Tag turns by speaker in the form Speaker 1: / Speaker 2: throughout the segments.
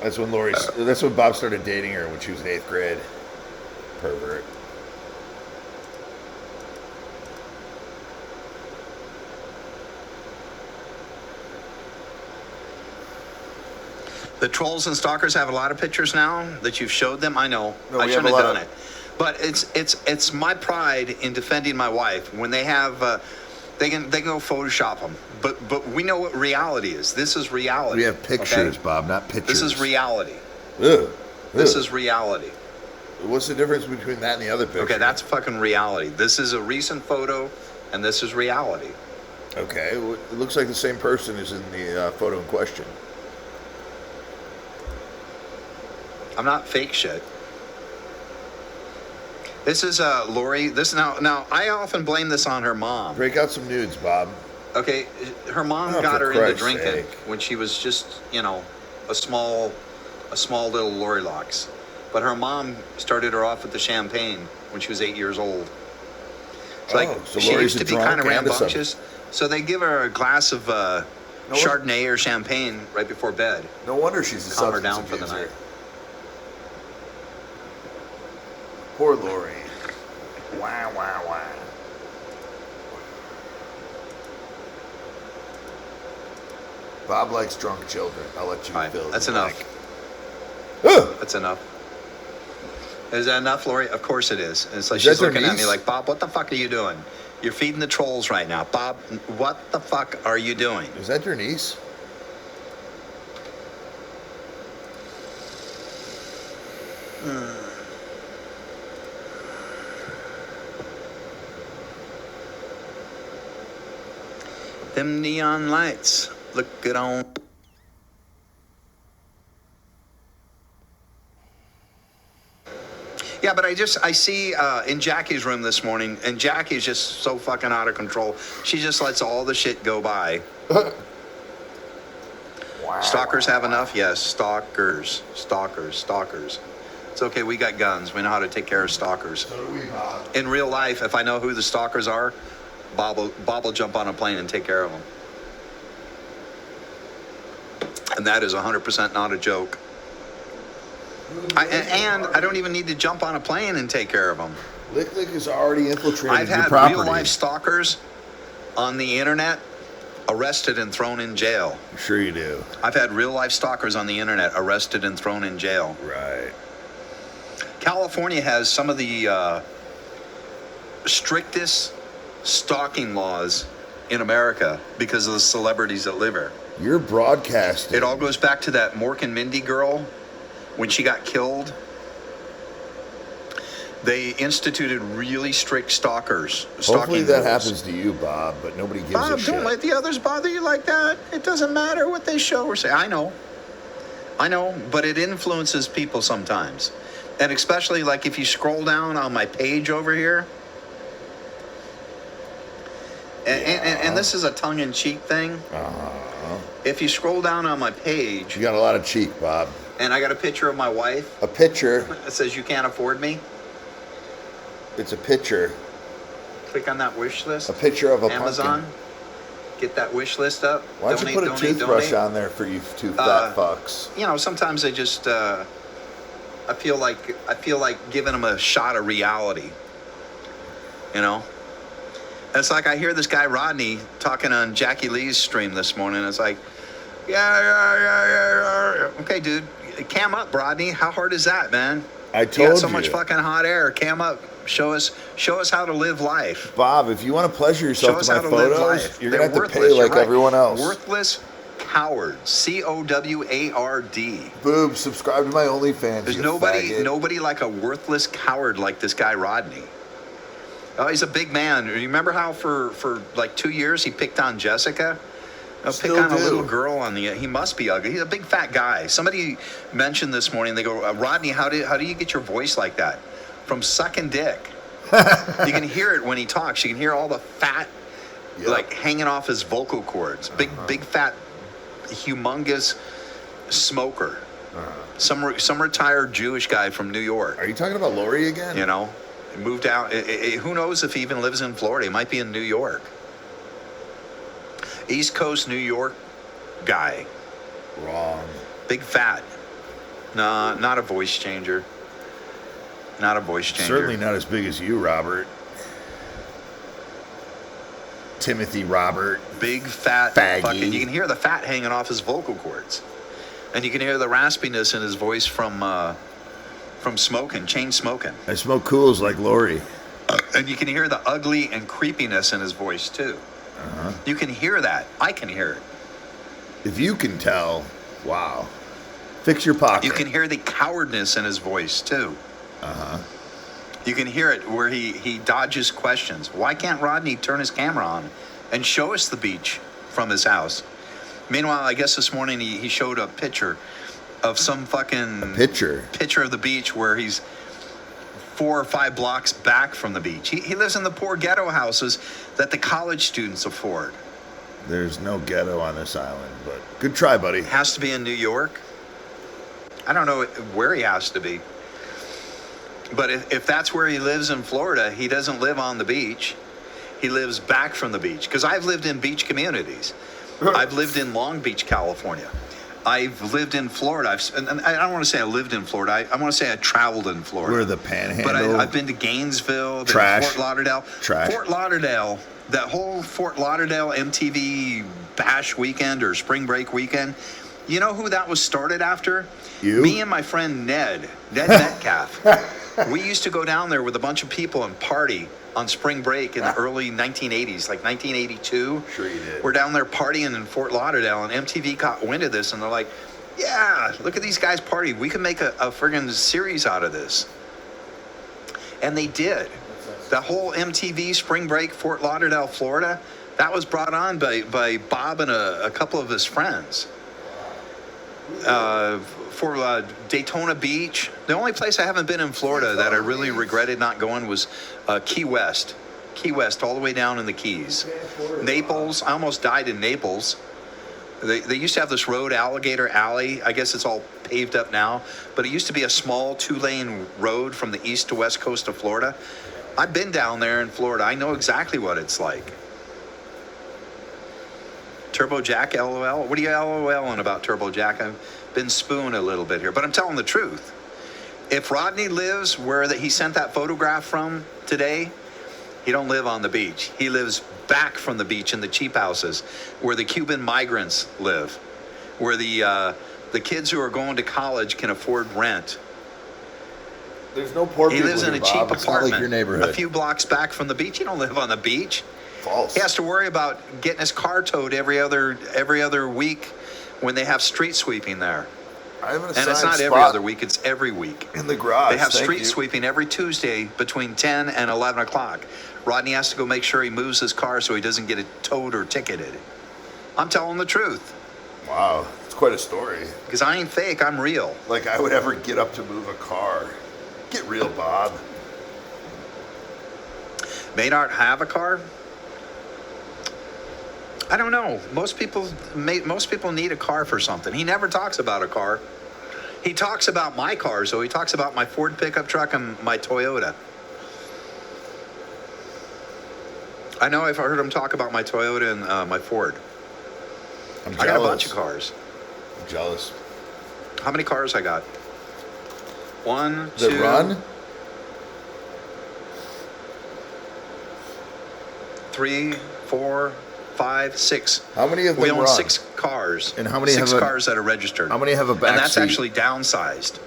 Speaker 1: That's when that's when Bob started dating her when she was in 8th grade. Pervert.
Speaker 2: The trolls and stalkers have a lot of pictures now that you've showed them. I know.
Speaker 1: No,
Speaker 2: I
Speaker 1: we
Speaker 2: shouldn't
Speaker 1: have a
Speaker 2: have
Speaker 1: lot
Speaker 2: done it. But it's my pride in defending my wife when they have they can go Photoshop them. But we know what reality is. This is reality.
Speaker 1: We have pictures,
Speaker 2: okay?
Speaker 1: Bob, not pictures.
Speaker 2: This is reality.
Speaker 1: Ugh.
Speaker 2: This is reality.
Speaker 1: What's the difference between that and the other picture?
Speaker 2: Okay, that's fucking reality. This is a recent photo, and this is reality.
Speaker 1: Okay, well, it looks like the same person is in the photo in question.
Speaker 2: I'm not fake shit. This is Lori. This now. I often blame this on her mom.
Speaker 1: Break out some nudes, Bob.
Speaker 2: Okay, her mom
Speaker 1: Oh,
Speaker 2: got
Speaker 1: for
Speaker 2: her into
Speaker 1: Christ's
Speaker 2: drinking
Speaker 1: sake.
Speaker 2: when she was just, a small little Lori Locks. But her mom started her off with the champagne when she was 8 years old. It's
Speaker 1: so
Speaker 2: she
Speaker 1: Lori's
Speaker 2: used to
Speaker 1: a
Speaker 2: be
Speaker 1: drunk
Speaker 2: kind of
Speaker 1: and a
Speaker 2: rambunctious, so they give her a glass of Chardonnay or champagne right before bed.
Speaker 1: No wonder she's a
Speaker 2: Calm her
Speaker 1: substance
Speaker 2: down for the
Speaker 1: abuser.
Speaker 2: night.
Speaker 1: Poor Lori. Wow, wow, wow. Bob likes drunk children. I'll let you
Speaker 2: All right,
Speaker 1: fill in
Speaker 2: that's
Speaker 1: the
Speaker 2: enough.
Speaker 1: blank.
Speaker 2: That's enough. Is that enough, Lori? Of course it is. And it's like
Speaker 1: Is that
Speaker 2: she's looking
Speaker 1: their
Speaker 2: at me
Speaker 1: niece?
Speaker 2: like, Bob, what the fuck are you doing? You're feeding the trolls right now. Bob, what the fuck are you doing?
Speaker 1: Is that your niece?
Speaker 2: Them neon lights. Look it on. Yeah, but I see in Jackie's room this morning, and Jackie's just so fucking out of control. She just lets all the shit go by.
Speaker 1: Wow.
Speaker 2: Stalkers have enough? Yes, stalkers. It's okay, we got guns. We know how to take care of stalkers.
Speaker 1: So do we, Bob.
Speaker 2: In real life, if I know who the stalkers are, Bob will jump on a plane and take care of them. And that is 100% not a joke. And I don't even need to jump on a plane and take care of them.
Speaker 1: Lick Lick is already infiltrated
Speaker 2: I've
Speaker 1: your
Speaker 2: had
Speaker 1: property.
Speaker 2: real life stalkers on the internet arrested and thrown in jail.
Speaker 1: I'm sure you do.
Speaker 2: I've had real life stalkers on the internet arrested and thrown in jail.
Speaker 1: Right.
Speaker 2: California has some of the strictest stalking laws in America because of the celebrities that live here.
Speaker 1: You're broadcasting.
Speaker 2: It all goes back to that Mork and Mindy girl when she got killed. They instituted really strict stalking
Speaker 1: Hopefully that
Speaker 2: rules.
Speaker 1: happens to you, Bob, but nobody gives a
Speaker 2: Bob,
Speaker 1: shit.
Speaker 2: don't let the others bother you like that. It doesn't matter what they show or say. I know, but it influences people sometimes. And especially like if you scroll down on my page over here, and this is a tongue-in-cheek thing. If you scroll down on my page,
Speaker 1: You got a lot of cheek, Bob.
Speaker 2: and I got a picture of my wife
Speaker 1: A picture.
Speaker 2: that says you can't afford me,
Speaker 1: It's a picture.
Speaker 2: click on that wish list.
Speaker 1: A picture of a
Speaker 2: Amazon.
Speaker 1: pumpkin.
Speaker 2: Get that wish list up.
Speaker 1: Why don't you put a toothbrush on there for you two fat fucks?
Speaker 2: You know, sometimes I just I feel like giving them a shot of reality. You know, it's like I hear this guy Rodney talking on Jackie Lee's stream this morning. It's like, yeah. Okay, dude, cam up, Rodney. How hard is that, man?
Speaker 1: I
Speaker 2: You
Speaker 1: told
Speaker 2: got so
Speaker 1: you.
Speaker 2: much fucking hot air. Cam up. Show us how to live life.
Speaker 1: Bob, if you want to pleasure
Speaker 2: Show
Speaker 1: yourself
Speaker 2: us
Speaker 1: to
Speaker 2: how
Speaker 1: my
Speaker 2: to live
Speaker 1: photos,
Speaker 2: life.
Speaker 1: you're
Speaker 2: They're
Speaker 1: going to have to pay
Speaker 2: worthless,
Speaker 1: like
Speaker 2: you're right.
Speaker 1: everyone else.
Speaker 2: Worthless cowards. COWARD.
Speaker 1: Boob, subscribe to my OnlyFans.
Speaker 2: There's
Speaker 1: you
Speaker 2: nobody
Speaker 1: faggot.
Speaker 2: like a worthless coward like this guy Rodney. Oh, he's a big man. You remember how for like 2 years he picked on Jessica? Pick
Speaker 1: Still
Speaker 2: on a
Speaker 1: do.
Speaker 2: little girl on the. He must be ugly. He's a big fat guy. Somebody mentioned this morning. They go, Rodney, how do you get your voice like that? From sucking dick. You can hear it when he talks. You can hear all the fat,
Speaker 1: Yep.
Speaker 2: like hanging off his vocal cords. Big fat, humongous smoker. Some retired Jewish guy from New York.
Speaker 1: Are you talking about Lori again?
Speaker 2: You know, he moved out. Who knows if he even lives in Florida? He might be in New York. East Coast New York guy.
Speaker 1: Wrong.
Speaker 2: Big fat. No, not a voice changer. Not a voice changer.
Speaker 1: Certainly not as big as you, Robert. Timothy Robert.
Speaker 2: Big, fat,
Speaker 1: Faggy.
Speaker 2: fucking. You can hear the fat hanging off his vocal cords. And you can hear the raspiness in his voice from smoking, chain smoking.
Speaker 1: I smoke cools like Lori.
Speaker 2: And you can hear the ugly and creepiness in his voice, too.
Speaker 1: Uh-huh.
Speaker 2: You can hear that. I can hear it.
Speaker 1: If you can tell, wow. Fix your pocket.
Speaker 2: You can hear the cowardness in his voice, too.
Speaker 1: Uh-huh.
Speaker 2: You can hear it where he dodges questions. Why can't Rodney turn his camera on and show us the beach from his house? Meanwhile, I guess this morning he showed a picture of some fucking...
Speaker 1: Picture
Speaker 2: of the beach where he's 4 or 5 blocks back from the beach. He lives in the poor ghetto houses that the college students afford.
Speaker 1: There's no ghetto on this island, but good try, buddy.
Speaker 2: Has to be in New York. I don't know where he has to be. But if that's where he lives in Florida, he doesn't live on the beach. He lives back from the beach. Because I've lived in beach communities. I've lived in Long Beach, California. I've lived in Florida. And I don't want to say I lived in Florida. I want to say I traveled in Florida.
Speaker 1: We're the Panhandle.
Speaker 2: But I've been to Gainesville,
Speaker 1: Trash.
Speaker 2: Fort Lauderdale.
Speaker 1: Trash.
Speaker 2: Fort Lauderdale, that whole Fort Lauderdale MTV Bash weekend or spring break weekend. You know who that was started after?
Speaker 1: You?
Speaker 2: Me and my friend Ned Metcalf. We used to go down there with a bunch of people and party on spring break in the early 1980s, like 1982.
Speaker 1: Sure you did.
Speaker 2: We're down there partying in Fort Lauderdale, and MTV caught wind of this, and they're like, yeah, look at these guys party. We can make a friggin' series out of this. And they did. The whole MTV spring break, Fort Lauderdale, Florida, that was brought on by Boobb and a couple of his friends. For Daytona Beach. The only place I haven't been in Florida that I really regretted not going was Key West. Key West, all the way down in the Keys. Naples, I almost died in Naples. They used to have this road, Alligator Alley. I guess it's all paved up now. But it used to be a small 2-lane road from the east to west coast of Florida. I've been down there in Florida. I know exactly what it's like. Turbo Jack, LOL. What are you LOLing about, Turbo Jack? I've been spooned a little bit here, but I'm telling the truth. If Rodney lives where he sent that photograph from today, he don't live on the beach. He lives back from the beach in the cheap houses where the Cuban migrants live, where the kids who are going to college can afford rent.
Speaker 1: There's no poor people.
Speaker 2: He lives in a cheap
Speaker 1: Bob. It's not
Speaker 2: apartment
Speaker 1: like your neighborhood.
Speaker 2: a few blocks back from the beach. He don't live on the beach.
Speaker 1: False.
Speaker 2: He has to worry about getting his car towed every other week when they have street sweeping there.
Speaker 1: I have an
Speaker 2: And it's not
Speaker 1: assigned
Speaker 2: every
Speaker 1: spot
Speaker 2: other week, it's every week.
Speaker 1: in the garage.
Speaker 2: They have
Speaker 1: Thank
Speaker 2: street
Speaker 1: you.
Speaker 2: sweeping every Tuesday between 10 and 11 o'clock. Rodney has to go make sure he moves his car so he doesn't get it towed or ticketed. I'm telling the truth.
Speaker 1: Wow, it's quite a story.
Speaker 2: Because I ain't fake, I'm real.
Speaker 1: Like I would ever get up to move a car. Get real, Bob.
Speaker 2: Maynard have a car? I don't know. Most people need a car for something. He never talks about a car. He talks about my cars, though. He talks about my Ford pickup truck and my Toyota. I know I've heard him talk about my Toyota and my Ford.
Speaker 1: I'm jealous.
Speaker 2: I got a bunch of cars.
Speaker 1: I'm jealous.
Speaker 2: How many cars I got? 1,
Speaker 1: The
Speaker 2: 2,
Speaker 1: run?
Speaker 2: 3, 4, 5, 6.
Speaker 1: How many of them
Speaker 2: We own
Speaker 1: run?
Speaker 2: 6 cars.
Speaker 1: And how many
Speaker 2: 6
Speaker 1: have a-
Speaker 2: cars that are registered.
Speaker 1: How many have a back
Speaker 2: And that's
Speaker 1: seat?
Speaker 2: actually downsized.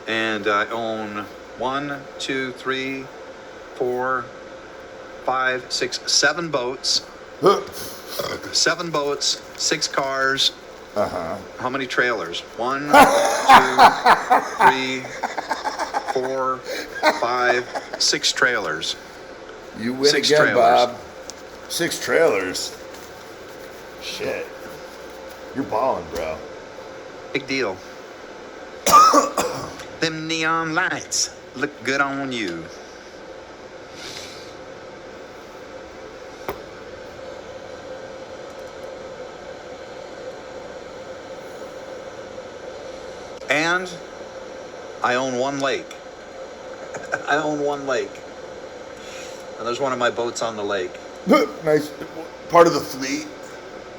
Speaker 2: And I own 1, 2, 3, 4, 5, 6, 7 boats. 7 boats, 6 cars.
Speaker 1: Uh-huh.
Speaker 2: How many trailers? 1, 2, 3, 4, 5, 6 trailers.
Speaker 1: You win
Speaker 2: 6
Speaker 1: again,
Speaker 2: trailers.
Speaker 1: Bob. 6 trailers. Shit. You're balling, bro.
Speaker 2: Big deal. Them neon lights look good on you. And I own 1 lake. I own 1 lake. And there's one of my boats on the lake.
Speaker 1: Nice. Part of the fleet.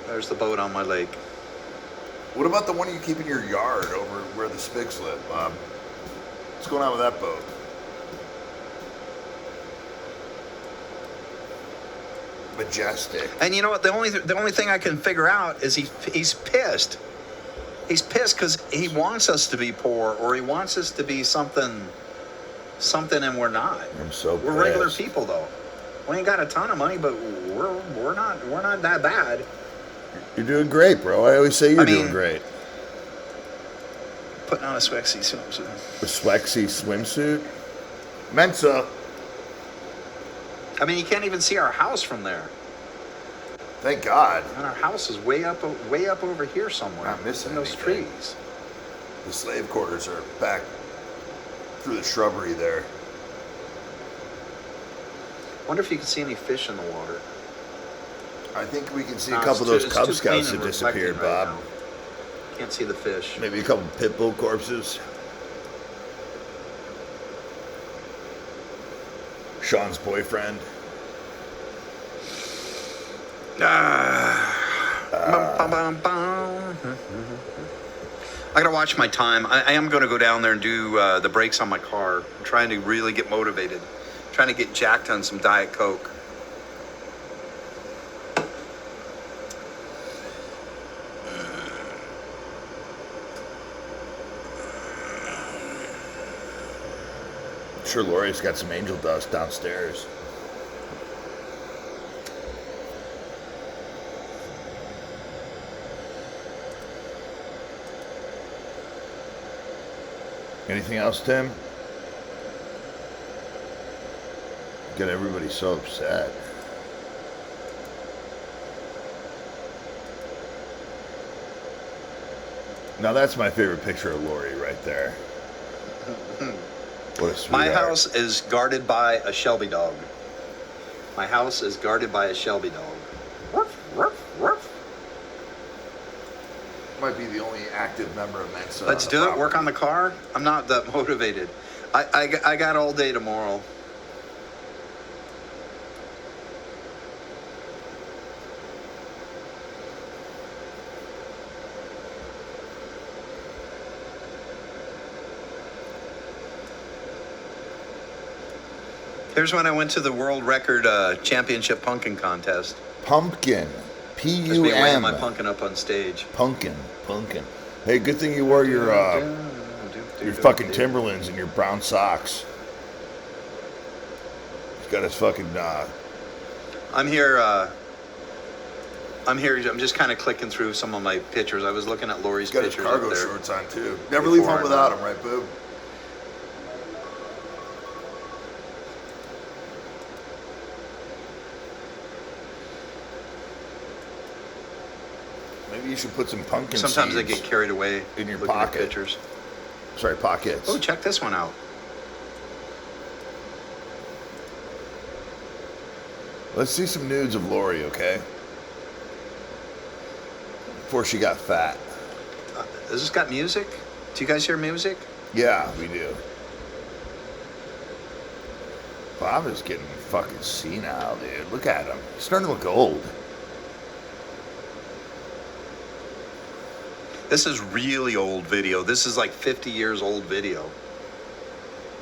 Speaker 2: There's the boat on my lake.
Speaker 1: What about the one you keep in your yard over where the spigs live, Bob? What's going on with that boat? Majestic.
Speaker 2: And you know what? The only thing I can figure out is he's pissed. He's pissed because he wants us to be poor, or he wants us to be something, and we're not.
Speaker 1: I'm so
Speaker 2: We're
Speaker 1: pissed.
Speaker 2: regular people, though. We ain't got a ton of money, but we're not that bad.
Speaker 1: You're doing great, bro. I always say you're doing great.
Speaker 2: Putting on a sexy swimsuit.
Speaker 1: A sexy swimsuit? Mensa.
Speaker 2: I mean, you can't even see our house from there.
Speaker 1: Thank God.
Speaker 2: And our house is way up over here somewhere.
Speaker 1: Not missing
Speaker 2: in those
Speaker 1: anything.
Speaker 2: trees.
Speaker 1: The slave quarters are back through the shrubbery there.
Speaker 2: Wonder if you can see any fish in the water.
Speaker 1: I think we can see
Speaker 2: No,
Speaker 1: a couple of
Speaker 2: it's
Speaker 1: those
Speaker 2: too
Speaker 1: Cub
Speaker 2: clean
Speaker 1: Scouts
Speaker 2: and
Speaker 1: that disappeared,
Speaker 2: reflecting right
Speaker 1: Bob.
Speaker 2: now. Can't see the fish.
Speaker 1: Maybe a couple pit bull corpses. Sean's boyfriend.
Speaker 2: I gotta watch my time. I am gonna go down there and do the brakes on my car. I'm trying to really get motivated. Trying to get jacked on some Diet Coke.
Speaker 1: I'm sure Lori's got some angel dust downstairs. Anything else, Tim? Got everybody so upset. Now that's my favorite picture of Lori right there. What a sweetheart.
Speaker 2: My house is guarded by a Shelby dog. My house is guarded by a Shelby dog. Ruff, ruff, ruff.
Speaker 1: Might be the only active member of Mensa.
Speaker 2: Let's do it. Work on the car. I'm not that motivated. I got all day tomorrow. Here's when I went to the world record championship pumpkin contest.
Speaker 1: Pumpkin.
Speaker 2: That's me weighing my
Speaker 1: P-U-M.
Speaker 2: pumpkin up on stage.
Speaker 1: Pumpkin. Hey, good thing you wore your fucking Timberlands and your brown socks. He's got his fucking
Speaker 2: I'm here. I'm just kind of clicking through some of my pictures. I was looking at Lori's
Speaker 1: he's got his
Speaker 2: pictures
Speaker 1: cargo
Speaker 2: up there.
Speaker 1: shorts on too. Never leave home without them, right, Boobb? Maybe you should put some pumpkin
Speaker 2: Sometimes I
Speaker 1: seeds
Speaker 2: get carried away
Speaker 1: in your
Speaker 2: looking at
Speaker 1: pocket.
Speaker 2: pictures.
Speaker 1: Sorry, pockets.
Speaker 2: Oh, check this one out.
Speaker 1: Let's see some nudes of Lori, okay? Before she got fat.
Speaker 2: Has this got music? Do you guys hear music?
Speaker 1: Yeah, we do. Bob is getting fucking senile, dude. Look at him. He's starting to look old.
Speaker 2: This is really old video. This is like 50 years old video.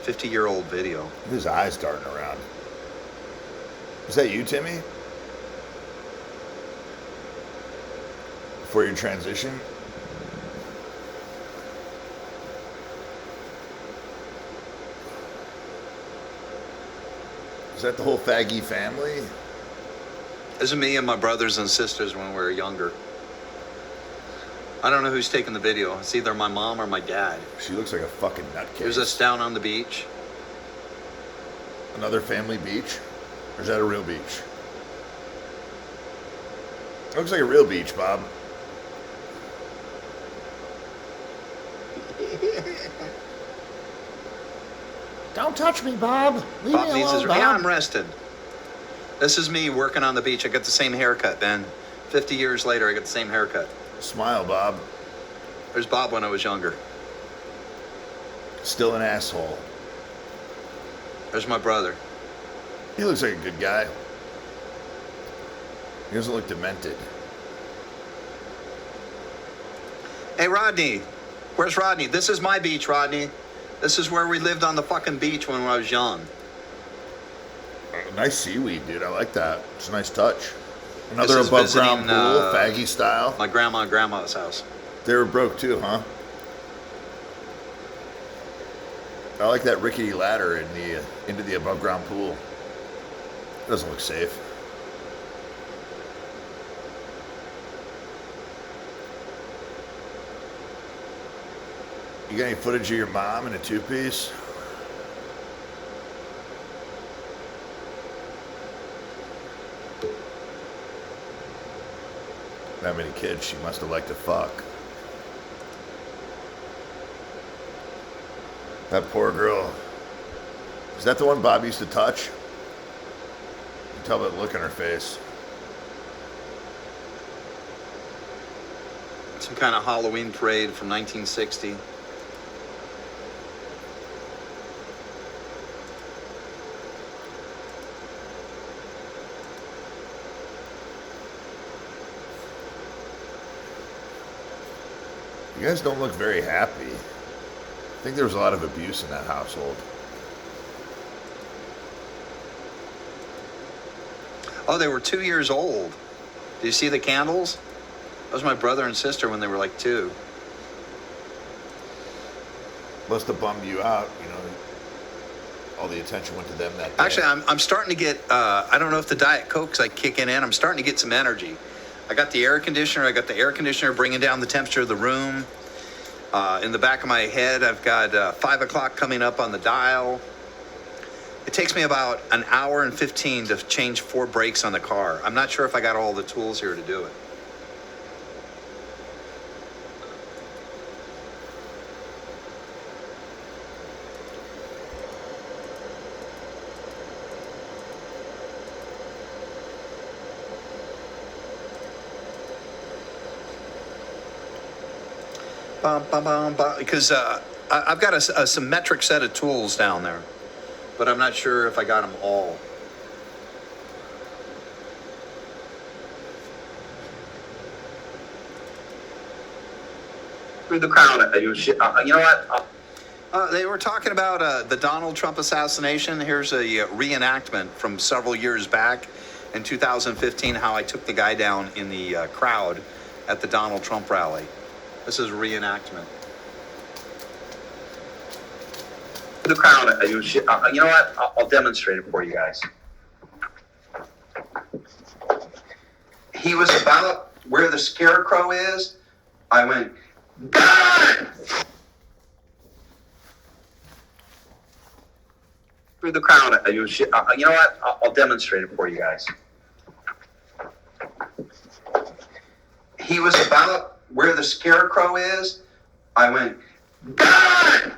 Speaker 2: 50-year-old video.
Speaker 1: His eyes darting around. Is that you, Timmy? Before your transition? Is that the whole Fagy family?
Speaker 2: This is me and my brothers and sisters when we were younger. I don't know who's taking the video. It's either my mom or my dad.
Speaker 1: She looks like a fucking nutcase.
Speaker 2: There's us down on the beach.
Speaker 1: Another family beach? Or is that a real beach? It looks like a real beach, Bob. Don't touch me, Bob. Leave
Speaker 2: Bob
Speaker 1: me
Speaker 2: needs
Speaker 1: alone,
Speaker 2: his.
Speaker 1: Bob.
Speaker 2: Yeah, I'm rested. This is me working on the beach. I got the same haircut, Ben. 50 years later, I got the same haircut.
Speaker 1: Smile, Bob.
Speaker 2: There's Bob when I was younger.
Speaker 1: Still an asshole.
Speaker 2: There's my brother.
Speaker 1: He looks like a good guy. He doesn't look demented.
Speaker 2: Hey, Rodney. Where's Rodney? This is my beach, Rodney. This is where we lived on the fucking beach when I was young.
Speaker 1: Nice seaweed, dude. I like that. It's a nice touch. Another
Speaker 2: This is
Speaker 1: above ground
Speaker 2: visiting,
Speaker 1: pool, faggy style.
Speaker 2: My grandma and grandma's house.
Speaker 1: They were broke too, huh? I like that rickety ladder into the above ground pool. It doesn't look safe. You got any footage of your mom in a two-piece? That many kids, she must have liked to fuck. That poor girl. Is that the one Bob used to touch? You can tell by the look on her face.
Speaker 2: Some kind of Halloween parade from 1960.
Speaker 1: You guys don't look very happy. I think there was a lot of abuse in that household.
Speaker 2: Oh, they were 2 years old. Do you see the candles? That was my brother and sister when they were like 2.
Speaker 1: Must have bummed you out, you know. All the attention went to them that day.
Speaker 2: Actually, I'm starting to get, I don't know if the Diet Coke's like kicking in. I'm starting to get some energy. I got the air conditioner. I got the air conditioner bringing down the temperature of the room. In the back of my head, I've got 5 o'clock coming up on the dial. It takes me about an hour and 15 to change 4 brakes on the car. I'm not sure if I got all the tools here to do it. Because I've got a symmetric set of tools down there, but I'm not sure if I got them all.
Speaker 3: Through the crowd, you know what?
Speaker 2: They were talking about the Donald Trump assassination. Here's a reenactment from several years back in 2015, how I took the guy down in the crowd at the Donald Trump rally. This is a reenactment.
Speaker 3: The crowd, you know what? I'll demonstrate it for you guys. He was about where the scarecrow is. I went, God! Through the crowd, you know what? I'll demonstrate it for you guys. He was about where the scarecrow is. I went, God!